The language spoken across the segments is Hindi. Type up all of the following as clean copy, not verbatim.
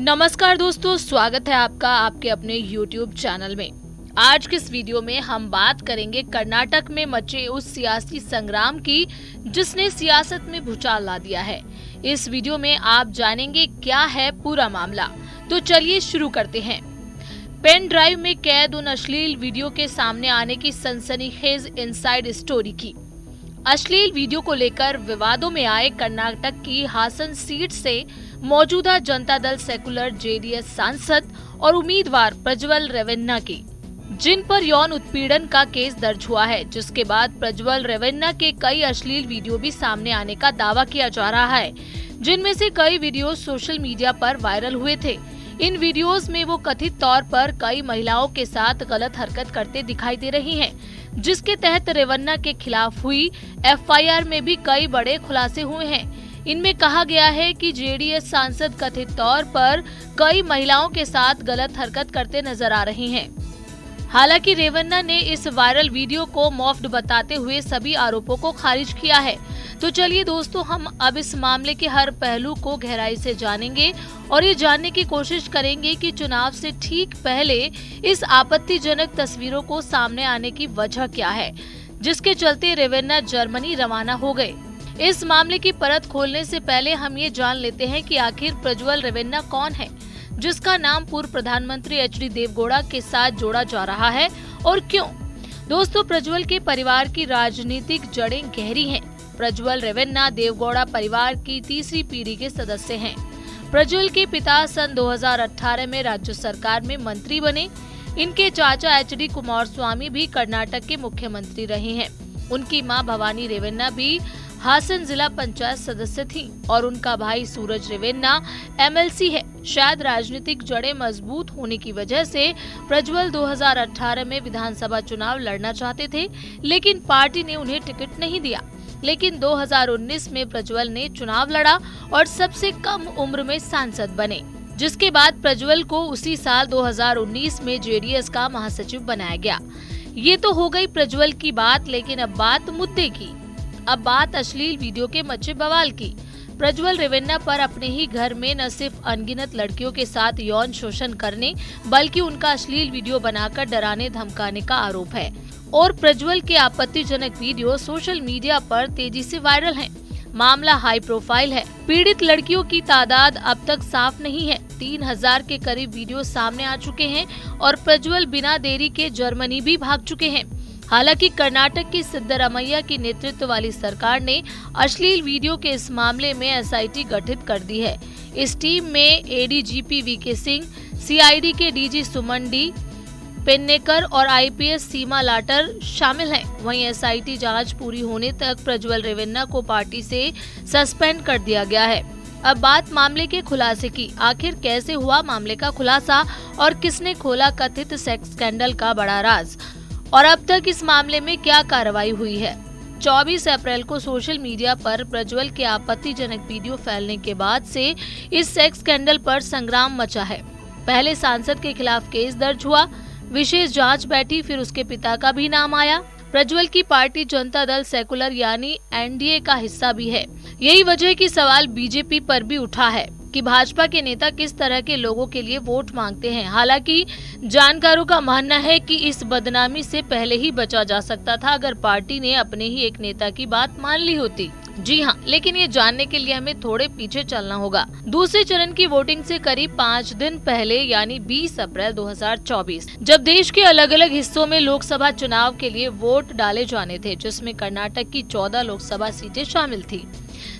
नमस्कार दोस्तों, स्वागत है आपका आपके अपने YouTube चैनल में। आज के इस वीडियो में हम बात करेंगे कर्नाटक में मचे उस सियासी संग्राम की जिसने सियासत में भूचाल ला दिया है। इस वीडियो में आप जानेंगे क्या है पूरा मामला। तो चलिए शुरू करते हैं। पेन ड्राइव में कैद उन अश्लील वीडियो के सामने आने की सनसनीखेज इनसाइड स्टोरी की। अश्लील वीडियो को लेकर विवादों में आए कर्नाटक की हासन सीट से मौजूदा जनता दल सेकुलर जेडीएस सांसद और उम्मीदवार प्रज्वल रेवन्ना की, जिन पर यौन उत्पीड़न का केस दर्ज हुआ है, जिसके बाद प्रज्वल रेवन्ना के कई अश्लील वीडियो भी सामने आने का दावा किया जा रहा है, जिनमें से कई वीडियो सोशल मीडिया पर वायरल हुए थे। इन वीडियोस में वो कथित तौर पर कई महिलाओं के साथ गलत हरकत करते दिखाई दे रही हैं, जिसके तहत रेवन्ना के खिलाफ हुई एफआईआर में भी कई बड़े खुलासे हुए हैं। इनमें कहा गया है कि जेडीएस सांसद कथित तौर पर कई महिलाओं के साथ गलत हरकत करते नजर आ रही हैं। हालांकि रेवन्ना ने इस वायरल वीडियो को मॉफ्ड बताते हुए सभी आरोपों को खारिज किया है। तो चलिए दोस्तों, हम अब इस मामले के हर पहलू को गहराई से जानेंगे और ये जानने की कोशिश करेंगे कि चुनाव से ठीक पहले इस आपत्तिजनक तस्वीरों को सामने आने की वजह क्या है, जिसके चलते रेवन्ना जर्मनी रवाना हो गए। इस मामले की परत खोलने से पहले हम ये जान लेते हैं कि आखिर प्रज्वल रेवन्ना कौन है, जिसका नाम पूर्व प्रधानमंत्री एचडी देवगौड़ा के साथ जोड़ा जा रहा है और क्यों। दोस्तों, प्रज्वल के परिवार की राजनीतिक जड़ें गहरी हैं। प्रज्वल रेवन्ना देवगौड़ा परिवार की तीसरी पीढ़ी के सदस्य हैं। प्रज्वल के पिता सन 2018 में राज्य सरकार में मंत्री बने। इनके चाचा एचडी कुमारस्वामी भी कर्नाटक के मुख्यमंत्री रहे हैं। उनकी मां भवानी रेवन्ना भी हासन जिला पंचायत सदस्य थी और उनका भाई सूरज रेवन्ना एमएलसी है। शायद राजनीतिक जड़ें मजबूत होने की वजह से प्रज्वल 2018 में विधानसभा चुनाव लड़ना चाहते थे, लेकिन पार्टी ने उन्हें टिकट नहीं दिया। लेकिन 2019 में प्रज्वल ने चुनाव लड़ा और सबसे कम उम्र में सांसद बने, जिसके बाद प्रज्वल को उसी साल 2019 में जेडीएस का महासचिव बनाया गया। ये तो हो गई प्रज्वल की बात, लेकिन अब बात मुद्दे की। अब बात अश्लील वीडियो के मचे बवाल की। प्रज्वल रेवन्ना पर अपने ही घर में न सिर्फ अनगिनत लड़कियों के साथ यौन शोषण करने, बल्कि उनका अश्लील वीडियो बनाकर डराने धमकाने का आरोप है और प्रज्वल के आपत्तिजनक वीडियो सोशल मीडिया पर तेजी से वायरल हैं। मामला हाई प्रोफाइल है। पीड़ित लड़कियों की तादाद अब तक साफ नहीं है। 3000 के करीब वीडियो सामने आ चुके हैं और प्रज्वल बिना देरी के जर्मनी भी भाग चुके हैं। हालांकि कर्नाटक की सिद्धरामैया की नेतृत्व वाली सरकार ने अश्लील वीडियो के इस मामले में एसआईटी गठित कर दी है। इस टीम में एडीजीपी वीके सिंह, सीआईडी के डीजी सुमन डी पेन्नेकर और आईपीएस सीमा लाटर शामिल हैं। वहीं एसआईटी जांच पूरी होने तक प्रज्वल रेवन्ना को पार्टी से सस्पेंड कर दिया गया है। अब बात मामले के खुलासे की। आखिर कैसे हुआ मामले का खुलासा और किसने खोला कथित सेक्स स्कैंडल का बड़ा राज, और अब तक इस मामले में क्या कार्रवाई हुई है। 24 अप्रैल को सोशल मीडिया पर प्रज्वल के आपत्तिजनक वीडियो फैलने के बाद से इस सेक्स स्कैंडल पर संग्राम मचा है। पहले सांसद के खिलाफ केस दर्ज हुआ, विशेष जांच बैठी, फिर उसके पिता का भी नाम आया। प्रज्वल की पार्टी जनता दल सेकुलर यानी एनडीए का हिस्सा भी है। यही वजह की सवाल बीजेपी पर भी उठा है कि भाजपा के नेता किस तरह के लोगों के लिए वोट मांगते हैं। हालांकि जानकारों का मानना है कि इस बदनामी से पहले ही बचा जा सकता था अगर पार्टी ने अपने ही एक नेता की बात मान ली होती। जी हाँ, लेकिन ये जानने के लिए हमें थोड़े पीछे चलना होगा। दूसरे चरण की वोटिंग से करीब 5 दिन पहले यानी 20 अप्रैल 2024, जब देश के अलग अलग हिस्सों में लोकसभा चुनाव के लिए वोट डाले जाने थे, जिसमें कर्नाटक की 14 लोकसभा सीटें शामिल थी।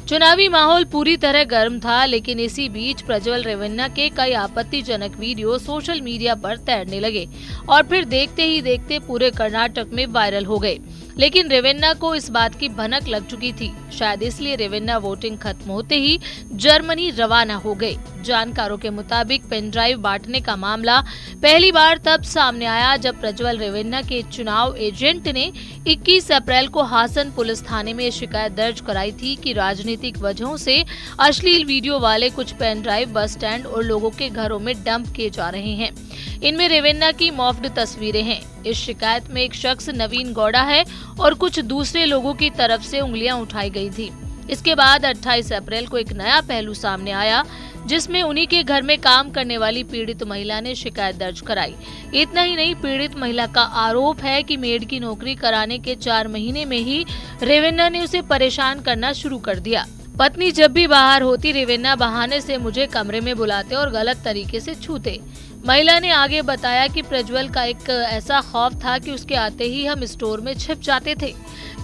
चुनावी माहौल पूरी तरह गर्म था, लेकिन इसी बीच प्रज्वल रेवन्ना के कई आपत्तिजनक वीडियो सोशल मीडिया पर तैरने लगे और फिर देखते ही देखते पूरे कर्नाटक में वायरल हो गए। लेकिन रेवन्ना को इस बात की भनक लग चुकी थी। शायद इसलिए रेवन्ना वोटिंग खत्म होते ही जर्मनी रवाना हो गए। जानकारों के मुताबिक पेन ड्राइव बांटने का मामला पहली बार तब सामने आया जब प्रज्वल रेवन्ना के चुनाव एजेंट ने 21 अप्रैल को हासन पुलिस थाने में शिकायत दर्ज कराई थी कि राजनीतिक वजहों से अश्लील वीडियो वाले कुछ पेन ड्राइव बस स्टैंड और लोगों के घरों में डंप किए जा रहे हैं। इनमें रेवन्ना की मॉफ्ड तस्वीरें हैं। इस शिकायत में एक शख्स नवीन गौड़ा है और कुछ दूसरे लोगों की तरफ से उंगलियां उठाई गई थी। इसके बाद 28 अप्रैल को एक नया पहलू सामने आया, जिसमें उन्हीं के घर में काम करने वाली पीड़ित महिला ने शिकायत दर्ज कराई। इतना ही नहीं, पीड़ित महिला का आरोप है कि मेड की नौकरी कराने के 4 महीने में ही रेवेन्ना ने उसे परेशान करना शुरू कर दिया। पत्नी जब भी बाहर होती, रेवेन्ना बहाने से मुझे कमरे में बुलाते और गलत तरीके से छूते। महिला ने आगे बताया कि प्रज्वल का एक ऐसा खौफ था कि उसके आते ही हम स्टोर में छिप जाते थे।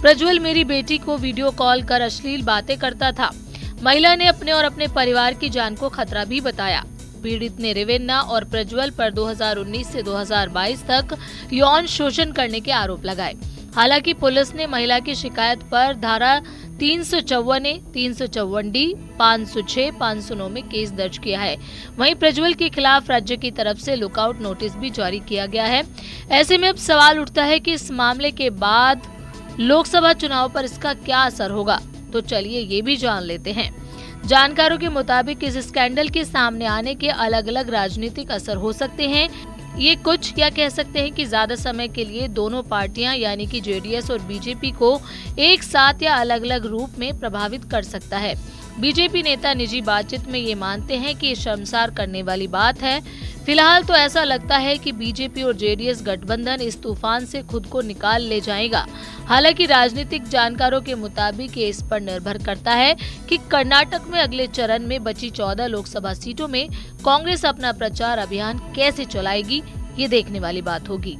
प्रज्वल मेरी बेटी को वीडियो कॉल कर अश्लील बातें करता था। महिला ने अपने और अपने परिवार की जान को खतरा भी बताया। पीड़ित ने रेवेन्ना और प्रज्वल पर 2019 से 2022 तक यौन शोषण करने के आरोप लगाए। हालांकि पुलिस ने महिला की शिकायत पर धारा 354A, 354D, 506, 509 में केस दर्ज किया है। वहीं प्रज्वल के खिलाफ राज्य की तरफ से लुकआउट नोटिस भी जारी किया गया है। ऐसे में अब सवाल उठता है कि इस मामले के बाद लोकसभा चुनाव पर इसका क्या असर होगा। तो चलिए ये भी जान लेते हैं। जानकारों के मुताबिक इस स्कैंडल के सामने आने के अलग अलग राजनीतिक असर हो सकते हैं। ये कुछ क्या कह सकते हैं कि ज्यादा समय के लिए दोनों पार्टियां यानी कि जेडीएस और बीजेपी को एक साथ या अलग अलग रूप में प्रभावित कर सकता है। बीजेपी नेता निजी बातचीत में ये मानते हैं कि ये शर्मसार करने वाली बात है। फिलहाल तो ऐसा लगता है कि बीजेपी और जेडीएस गठबंधन इस तूफान से खुद को निकाल ले जाएगा। हालांकि राजनीतिक जानकारों के मुताबिक ये इस पर निर्भर करता है कि कर्नाटक में अगले चरण में बची 14 लोकसभा सीटों में कांग्रेस अपना प्रचार अभियान कैसे चलाएगी, ये देखने वाली बात होगी।